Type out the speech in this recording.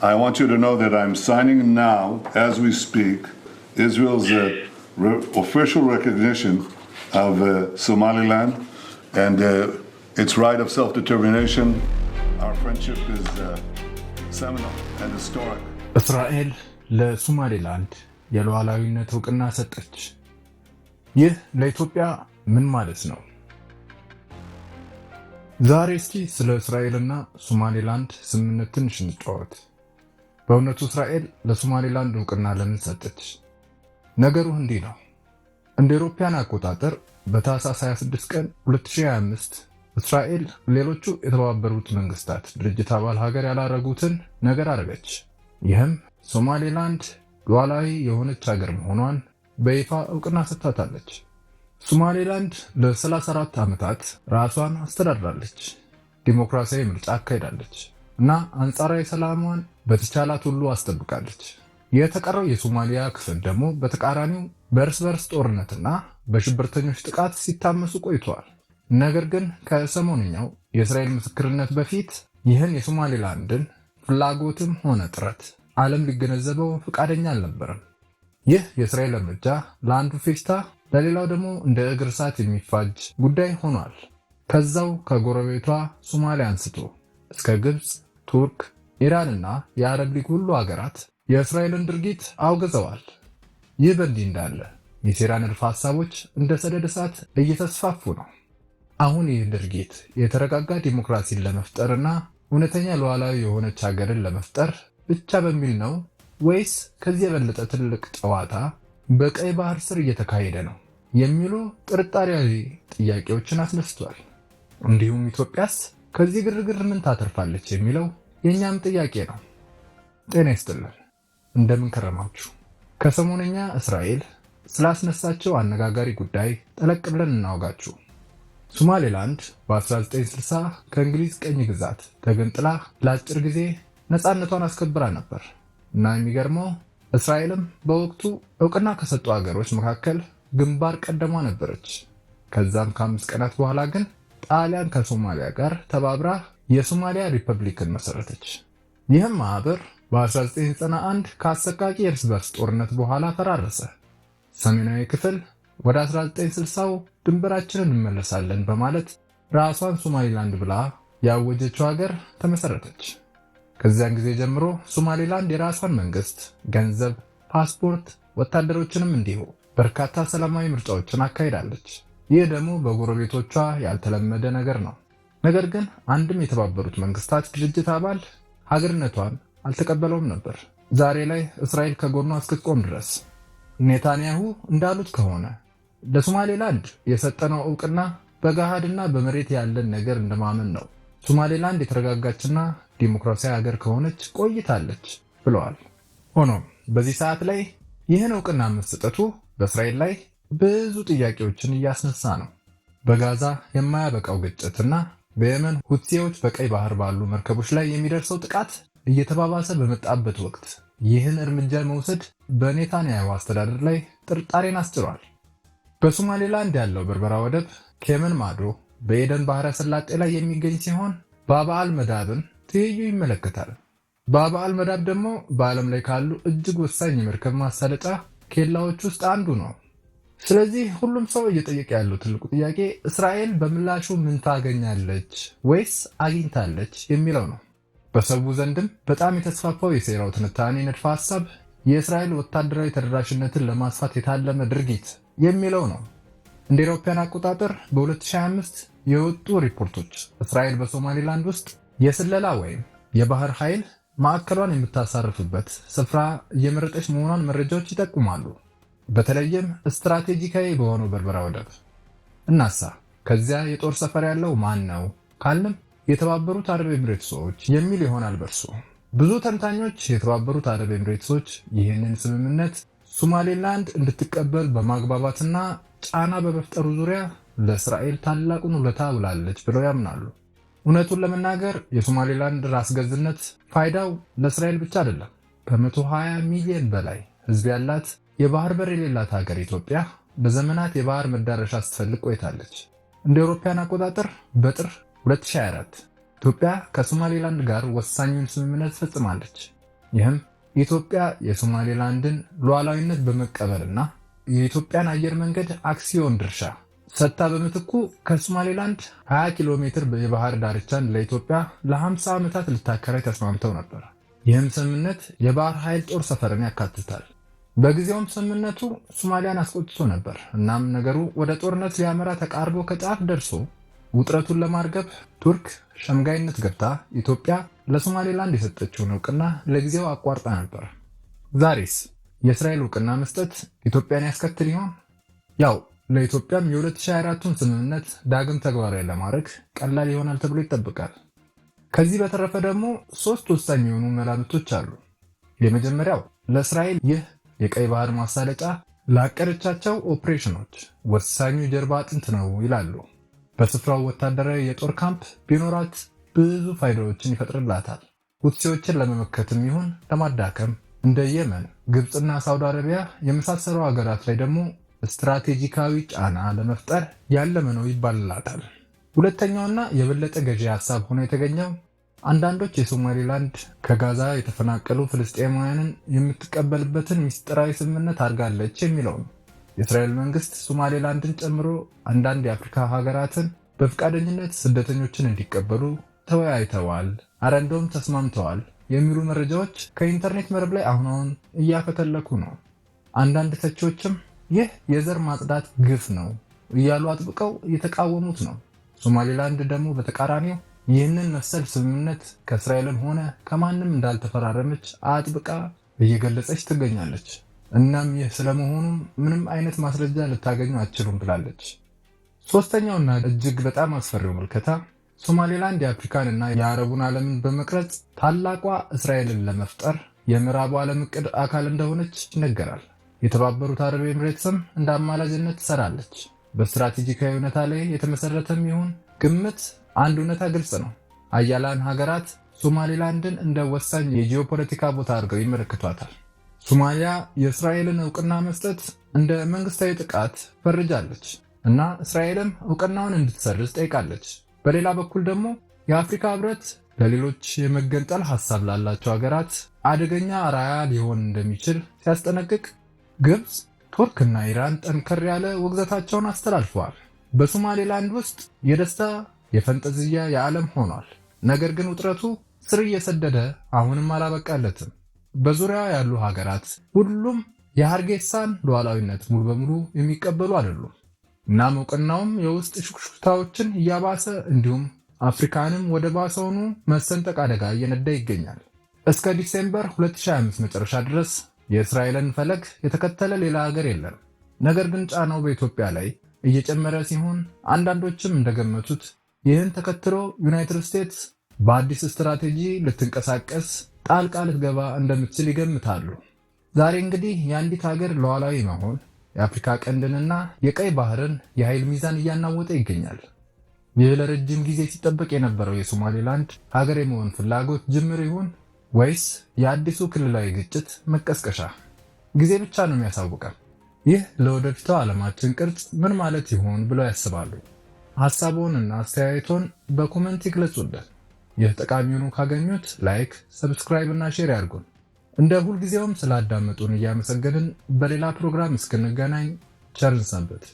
I want you to know that I'm signing now, as we speak, Israel's official recognition of Somaliland and its right of self-determination. Our friendship is seminal and historic. እስራኤል ለሶማሌላንድ የሉዓላዊነት እውቅና ሰጠች። ይህ ለኢትዮጵያ ምን ማለት ነው? ዛሬ እስኪ ስለ እስራኤልና ሶማሌላንድ ስምምነት ትንሽ እንጫወት። በእውነቱ እስራኤል ለሶማሌላንድ እውቅና ለምን ሰጠች? ነገሩ እንዲህ ነው። እንደ አውሮፓውያን አቆጣጠር በታህሳስ 26 ቀን 2025 እስራኤል ሌሎቹ የተባበሩት መንግስታት ድርጅት አባል ሀገር ያላረጉትን ነገር አረገች። ይህም ሶማሌላንድ ሉዓላዊ የሆነች ሀገር መሆኗን በይፋ እውቅና ሰጥታታለች። ሶማሌላንድ ለ34 ዓመታት ራሷን አስተዳድራለች፣ ዲሞክራሲያዊ ምርጫ አካሂዳለች እና አንጻራዊ ሰላሟን በተቻላት ሁሉ አስጠብቃለች። የተቀረው የሶማሊያ ክፍል ደግሞ በተቃራኒው በእርስ በርስ ጦርነትና በሽብርተኞች ጥቃት ሲታመሱ ቆይተዋል። ነገር ግን ከሰሞንኛው የእስራኤል ምስክርነት በፊት ይህን የሶማሌላንድን ፍላጎትም ሆነ ጥረት ዓለም ሊገነዘበው ፈቃደኛ አልነበረም። ይህ የእስራኤል እርምጃ ለአንዱ ፌሽታ ለሌላው ደግሞ እንደ እግር እሳት የሚፋጅ ጉዳይ ሆኗል። ከዛው ከጎረቤቷ ሶማሊያ አንስቶ እስከ ግብፅ፣ ቱርክ፣ ኢራንና የአረብ ሊግ ሁሉ ሀገራት የእስራኤልን ድርጊት አውግዘዋል። ይህ በእንዲህ እንዳለ የሴራ ንድፈ ሐሳቦች እንደ ሰደድ እሳት እየተስፋፉ ነው። አሁን ይህ ድርጊት የተረጋጋ ዲሞክራሲን ለመፍጠርና እውነተኛ ሉዓላዊ የሆነች ሀገርን ለመፍጠር ብቻ በሚል ነው ወይስ ከዚህ የበለጠ ትልቅ ጨዋታ በቀይ ባህር ስር እየተካሄደ ነው የሚሉ ጥርጣሬያዊ ጥያቄዎችን አስነስቷል። እንዲሁም ኢትዮጵያስ ከዚህ ግርግር ምን ታተርፋለች የሚለው የኛም ጥያቄ ነው። ጤና ይስጥልን፣ እንደምን ከረማችሁ? ከሰሞነኛ እስራኤል ስላስነሳቸው አነጋጋሪ ጉዳይ ጠለቅ ብለን እናወጋችሁ። ሶማሌላንድ በ1960 ከእንግሊዝ ቀኝ ግዛት ተገንጥላ ለአጭር ጊዜ ነፃነቷን አስከብራ ነበር እና የሚገርመው እስራኤልም በወቅቱ እውቅና ከሰጡ ሀገሮች መካከል ግንባር ቀደሟ ነበረች። ከዛም ከ5 ቀናት በኋላ ግን ጣሊያን ከሶማሊያ ጋር ተባብራ የሶማሊያ ሪፐብሊክን መሰረተች። ይህም ማህበር በ1991 ከአሰቃቂ የእርስ በርስ ጦርነት በኋላ ፈራረሰ። ሰሜናዊ ክፍል ወደ 1960ው ድንበራችንን እንመለሳለን በማለት ራሷን ሶማሊላንድ ብላ ያወጀችው ሀገር ተመሰረተች። ከዚያን ጊዜ ጀምሮ ሶማሊላንድ የራሷን መንግስት፣ ገንዘብ፣ ፓስፖርት፣ ወታደሮችንም እንዲሁ በርካታ ሰላማዊ ምርጫዎችን አካሂዳለች። ይህ ደግሞ በጎረቤቶቿ ያልተለመደ ነገር ነው። ነገር ግን አንድም የተባበሩት መንግስታት ድርጅት አባል ሀገርነቷን አልተቀበለውም ነበር። ዛሬ ላይ እስራኤል ከጎኗ እስክትቆም ድረስ ኔታንያሁ እንዳሉት ከሆነ ለሶማሌላንድ የሰጠነው እውቅና በገሃድና በመሬት ያለን ነገር እንደማመን ነው። ሶማሌላንድ የተረጋጋችና ዲሞክራሲያዊ ሀገር ከሆነች ቆይታለች ብለዋል። ሆኖም በዚህ ሰዓት ላይ ይህን እውቅና መስጠቱ በእስራኤል ላይ ብዙ ጥያቄዎችን እያስነሳ ነው። በጋዛ የማያበቃው ግጭትና በየመን ሁቲዎች በቀይ ባህር ባሉ መርከቦች ላይ የሚደርሰው ጥቃት እየተባባሰ በመጣበት ወቅት ይህን እርምጃ መውሰድ በኔታንያሁ አስተዳደር ላይ ጥርጣሬን አስጭሯል። በሶማሌላንድ ያለው በርበራ ወደብ ከየመን ማዶ በኤደን ባህረ ሰላጤ ላይ የሚገኝ ሲሆን ባብአል መዳብን ትይዩ ይመለከታል። ባብአል መዳብ ደግሞ በዓለም ላይ ካሉ እጅግ ወሳኝ የመርከብ ማሳለጫ ኬላዎች ውስጥ አንዱ ነው። ስለዚህ ሁሉም ሰው እየጠየቀ ያለው ትልቁ ጥያቄ እስራኤል በምላሹ ምን ታገኛለች ወይስ አግኝታለች የሚለው ነው። በሰው ዘንድም በጣም የተስፋፋው የሴራው ትንታኔ ንድፈ ሐሳብ የእስራኤል ወታደራዊ ተደራሽነትን ለማስፋት የታለመ ድርጊት የሚለው ነው። እንደ አውሮፓውያን አቆጣጠር በ2025 የወጡ ሪፖርቶች እስራኤል በሶማሌላንድ ውስጥ የስለላ ወይም የባህር ኃይል ማዕከሏን የምታሳርፍበት ስፍራ እየመረጠች መሆኗን መረጃዎች ይጠቁማሉ። በተለይም ስትራቴጂካዊ በሆነው በርበራ ወደብ። እናሳ ከዚያ የጦር ሰፈር ያለው ማን ነው ካልንም የተባበሩት አረብ ኤምሬትሶች የሚል ይሆናል በርሱ። ብዙ ተንታኞች የተባበሩት አረብ ኤምሬትሶች ይህንን ስምምነት ሶማሌላንድ እንድትቀበል በማግባባትና ጫና በመፍጠሩ ዙሪያ ለእስራኤል ታላቁን ውለታ ውላለች ብለው ያምናሉ። እውነቱን ለመናገር የሶማሌላንድ ራስ ገዝነት ፋይዳው ለእስራኤል ብቻ አይደለም። ከ120 ሚሊዮን በላይ ህዝብ ያላት የባህር በር የሌላት ሀገር ኢትዮጵያ በዘመናት የባህር መዳረሻ ስትፈልግ ቆይታለች። እንደ አውሮፓውያን አቆጣጠር በጥር 2024 ኢትዮጵያ ከሶማሌላንድ ጋር ወሳኙን ስምምነት ፈጽማለች። ይህም ኢትዮጵያ የሶማሌላንድን ሉዓላዊነት በመቀበልና የኢትዮጵያን አየር መንገድ አክሲዮን ድርሻ ሰጥታ በምትኩ ከሶማሌላንድ 20 ኪሎ ሜትር የባህር ዳርቻን ለኢትዮጵያ ለ50 ዓመታት ልታከራይ ተስማምተው ነበር። ይህም ስምምነት የባህር ኃይል ጦር ሰፈርን ያካትታል። በጊዜውም ስምምነቱ ሶማሊያን አስቆጥቶ ነበር። እናም ነገሩ ወደ ጦርነት ሊያመራ ተቃርቦ ከጫፍ ደርሶ ውጥረቱን ለማርገብ ቱርክ ሸምጋይነት ገብታ ኢትዮጵያ ለሶማሌላንድ የሰጠችውን እውቅና ለጊዜው አቋርጣ ነበር። ዛሬስ የእስራኤል እውቅና መስጠት ኢትዮጵያን ያስከትል ይሆን? ያው ለኢትዮጵያም የ2024ቱን ስምምነት ዳግም ተግባራዊ ለማድረግ ቀላል ይሆናል ተብሎ ይጠበቃል። ከዚህ በተረፈ ደግሞ 3 ወሳኝ የሆኑ መላምቶች አሉ። የመጀመሪያው ለእስራኤል ይህ የቀይ ባህር ማሳለጫ ላቀደቻቸው ኦፕሬሽኖች ወሳኙ የጀርባ አጥንት ነው ይላሉ። በስፍራው ወታደራዊ የጦር ካምፕ ቢኖራት ብዙ ፋይዳዎችን ይፈጥርላታል። ሁቲዎችን ለመመከትም ይሁን ለማዳከም እንደ የመን፣ ግብፅና ሳውዲ አረቢያ የመሳሰሉ ሀገራት ላይ ደግሞ ስትራቴጂካዊ ጫና ለመፍጠር ያለመ ነው ይባልላታል። ሁለተኛውና የበለጠ ገዢ ሀሳብ ሆኖ የተገኘው አንዳንዶች የሶማሌላንድ ከጋዛ የተፈናቀሉ ፍልስጤማውያንን የምትቀበልበትን ሚስጥራዊ ስምምነት አድርጋለች የሚለው ነው። የእስራኤል መንግስት ሶማሌላንድን ጨምሮ አንዳንድ የአፍሪካ ሀገራትን በፈቃደኝነት ስደተኞችን እንዲቀበሉ ተወያይተዋል፣ አረ እንደውም ተስማምተዋል የሚሉ መረጃዎች ከኢንተርኔት መረብ ላይ አሁን እያፈተለኩ ነው። አንዳንድ ተቺዎችም ይህ የዘር ማጽዳት ግፍ ነው እያሉ አጥብቀው እየተቃወሙት ነው። ሶማሌላንድ ደግሞ በተቃራኒው ይህንን መሰል ስምምነት ከእስራኤልም ሆነ ከማንም እንዳልተፈራረመች አጥብቃ እየገለጸች ትገኛለች። እናም ይህ ስለመሆኑም ምንም አይነት ማስረጃ ልታገኙ አትችሉም ብላለች። ሶስተኛውና እጅግ በጣም አስፈሪው ምልከታ ሶማሌላንድ የአፍሪካንና የአረቡን ዓለምን በመቅረጽ ታላቋ እስራኤልን ለመፍጠር የምዕራቡ ዓለም እቅድ አካል እንደሆነች ይነገራል። የተባበሩት አረብ ኤምሬትስም እንደ አማላጅነት ትሰራለች። በስትራቴጂካዊ እውነታ ላይ የተመሰረተም ይሁን ግምት አንድ እውነታ ግልጽ ነው። አያላን ሀገራት ሶማሌላንድን እንደ ወሳኝ የጂኦፖለቲካ ቦታ አድርገው ይመለከቷታል። ሶማሊያ የእስራኤልን እውቅና መስጠት እንደ መንግስታዊ ጥቃት ፈርጃለች እና እስራኤልም እውቅናውን እንድትሰርዝ ጠይቃለች። በሌላ በኩል ደግሞ የአፍሪካ ህብረት ለሌሎች የመገንጠል ሐሳብ ላላቸው ሀገራት አደገኛ አርአያ ሊሆን እንደሚችል ሲያስጠነቅቅ፣ ግብፅ፣ ቱርክና ኢራን ጠንከር ያለ ውግዘታቸውን አስተላልፈዋል። በሶማሌላንድ ውስጥ የደስታ የፈንጠዝያ የዓለም ሆኗል። ነገር ግን ውጥረቱ ስር እየሰደደ አሁንም አላበቃለትም። በዙሪያ ያሉ ሀገራት ሁሉም የሃርጌሳን ሉዓላዊነት ሙሉ በሙሉ የሚቀበሉ አይደሉም። እናም እውቅናውም የውስጥ ሹክሹክታዎችን እያባሰ እንዲሁም አፍሪካንም ወደ ባሰውኑ መሰንጠቅ አደጋ እየነዳ ይገኛል። እስከ ዲሴምበር 2025 መጨረሻ ድረስ የእስራኤልን ፈለግ የተከተለ ሌላ ሀገር የለም። ነገር ግን ጫናው በኢትዮጵያ ላይ እየጨመረ ሲሆን አንዳንዶችም እንደገመቱት ይህን ተከትሎ ዩናይትድ ስቴትስ በአዲስ ስትራቴጂ ልትንቀሳቀስ ጣልቃ ልትገባ እንደምትችል ይገምታሉ። ዛሬ እንግዲህ የአንዲት ሀገር ሉዓላዊ መሆን የአፍሪካ ቀንድንና የቀይ ባህርን የኃይል ሚዛን እያናወጠ ይገኛል። ይህ ለረጅም ጊዜ ሲጠበቅ የነበረው የሶማሌላንድ ሀገር የመሆን ፍላጎት ጅምር ይሁን ወይስ የአዲሱ ክልላዊ ግጭት መቀስቀሻ? ጊዜ ብቻ ነው የሚያሳውቀን። ይህ ለወደፊቱ ዓለማችን ቅርጽ ምን ማለት ይሆን ብለው ያስባሉ? ሐሳቦንና አስተያየቶን በኮመንት ይግለጹልን። ይህ ጠቃሚ ሆኖ ካገኙት ላይክ፣ ሰብስክራይብ እና ሼር ያድርጉን። እንደ ሁልጊዜውም ስላዳመጡን እያመሰገንን በሌላ ፕሮግራም እስክንገናኝ ቸርን ሰንብት።